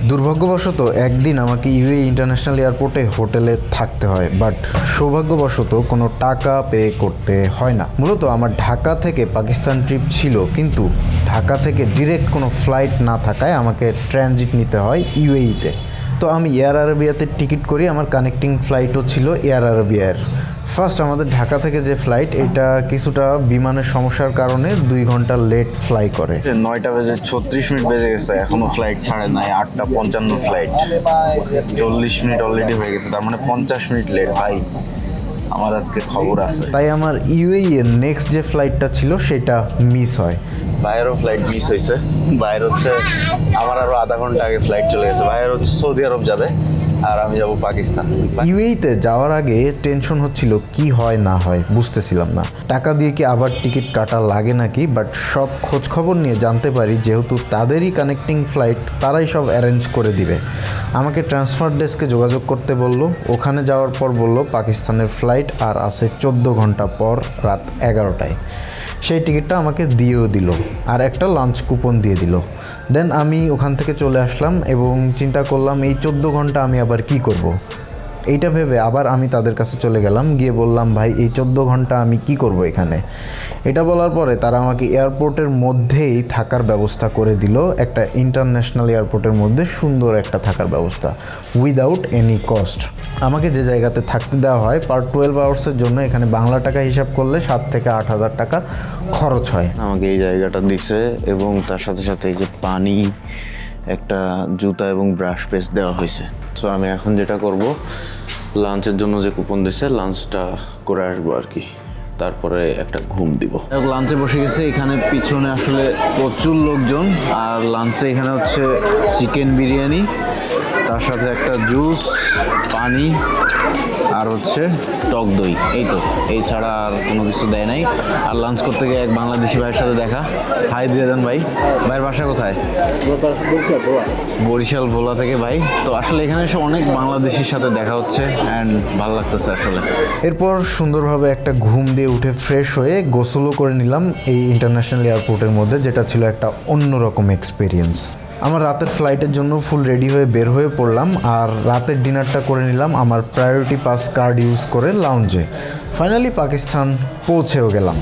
দুর্ভাগ্যবশত একদিন আমাকে ইউএই ইন্টারন্যাশনাল এয়ারপোর্টে হোটেলে থাকতে হয়, বাট সৌভাগ্যবশত কোনো টাকা পে করতে হয় না। মূলত আমার ঢাকা থেকে পাকিস্তান ট্রিপ ছিল, কিন্তু ঢাকা থেকে ডিরেক্ট কোনো ফ্লাইট না থাকায় আমাকে ট্রানজিট নিতে হয় ইউএইতে। তো আমি এয়ার আরাবিয়াতে টিকিট করি, আমার কানেক্টিং ফ্লাইটও ছিল এয়ার আরাবিয়ার। ফার্স্ট আমাদের ঢাকা থেকে যে ফ্লাইট, এটা কিছুটা বিমানের সমস্যার কারণে 2 ঘন্টা লেট ফ্লাই করে। 9টা বেজে 36 মিনিট বেজে গেছে, এখনো ফ্লাইট ছাড়ে নাই। 8টা 55 ফ্লাইট, 40 মিনিট অলরেডি হয়ে গেছে, তার মানে 50 মিনিট লেট। ভাই আমার আজকে খবর আছে। তাই আমার ইউএই এর নেক্সট যে ফ্লাইটটা ছিল সেটা মিস হয়। বাইরেও ফ্লাইট মিস হয়েছে। বাইরে হচ্ছে আমার আরও আধা ঘন্টা আগে ফ্লাইট চলে গেছে। বাইরে হচ্ছে সৌদি আরব যাবে আর আমি যাব পাকিস্তান। ইউএইতে যাওয়ার আগে টেনশন হচ্ছিল কি হয় না হয়, বুঝতেছিলাম না টাকা দিয়ে কি আবার টিকিট কাটা লাগে নাকি। বাট সব খোঁজ খবর নিয়ে জানতে পারি যেহেতু তাদেরই কানেক্টিং ফ্লাইট, তারাই সব অ্যারেঞ্জ করে দিবে। আমাকে ট্রান্সফার ডেস্কে যোগাযোগ করতে বলল। ওখানে যাওয়ার পর বলল পাকিস্তানের ফ্লাইট আর আছে 14 ঘন্টা পর রাত 11টায়। সেই টিকিটটা আমাকে দিয়েও দিল আর একটা লাঞ্চ কুপন দিয়ে দিল। দেন আমি ওখান থেকে চলে আসলাম এবং চিন্তা করলাম এই 14 ঘন্টা আমি আবার কি করব। এইটা ভেবে আবার আমি তাদের কাছে চলে গেলাম, গিয়ে বললাম ভাই এই 14 ঘন্টা আমি কি করব এখানে। এটা বলার পরে তারা আমাকে এয়ারপোর্টের মধ্যেই থাকার ব্যবস্থা করে দিল, একটা ইন্টারন্যাশনাল এয়ারপোর্টের মধ্যে সুন্দর একটা থাকার ব্যবস্থা উইদাউট এনি কস্ট। আমাকে যে জায়গাতে থাকতে দেওয়া হয় পার 12 আওয়ার্সের জন্য এখানে বাংলা টাকা হিসাব করলে 7 থেকে 8 হাজার টাকা খরচ হয়। আমাকে এই জায়গাটা দিছে এবং তার সাথে সাথে এই যে পানি, একটা জুতা এবং ব্রাশ পেস্ট দেওয়া হয়েছে। তো আমি এখন যেটা করব, লাঞ্চের জন্য যে কুপন দিছে লাঞ্চটা করে আসবো আর কি, তারপরে একটা ঘুম দিব। লাঞ্চে বসে গেছে, এখানে পিছনে আসলে প্রচুর লোকজন। আর লাঞ্চে এখানে হচ্ছে চিকেন বিরিয়ানি, তার সাথে একটা জুস, পানি আর হচ্ছে টক দই। এই তো, এই ছাড়া আর কোনো কিছু দেয় নাই। আর লাঞ্চ করতে গিয়ে এক বাংলাদেশি ভাইয়ের সাথে দেখা। হাই দিয়ে দেন ভাই। ভাইয়ের বাসা কোথায়? বরিশাল ভোলা থেকে ভাই। তো আসলে এখানে এসে অনেক বাংলাদেশির সাথে দেখা হচ্ছে অ্যান্ড ভালো লাগতেছে আসলে। এরপর সুন্দরভাবে একটা ঘুম দিয়ে উঠে ফ্রেশ হয়ে গোসলও করে নিলাম এই ইন্টারন্যাশনাল এয়ারপোর্টের মধ্যে, যেটা ছিল একটা অন্যরকম এক্সপিরিয়েন্স। আমার রাতের ফ্লাইটের জন্য ফুল রেডি হয়ে বের হয়ে পড়লাম আর রাতের ডিনারটা করে নিলাম আমার প্রায়োরিটি পাস কার্ড ইউজ করে লাউঞ্জে। ফাইনালি পাকিস্তান পৌঁছেও গেলাম।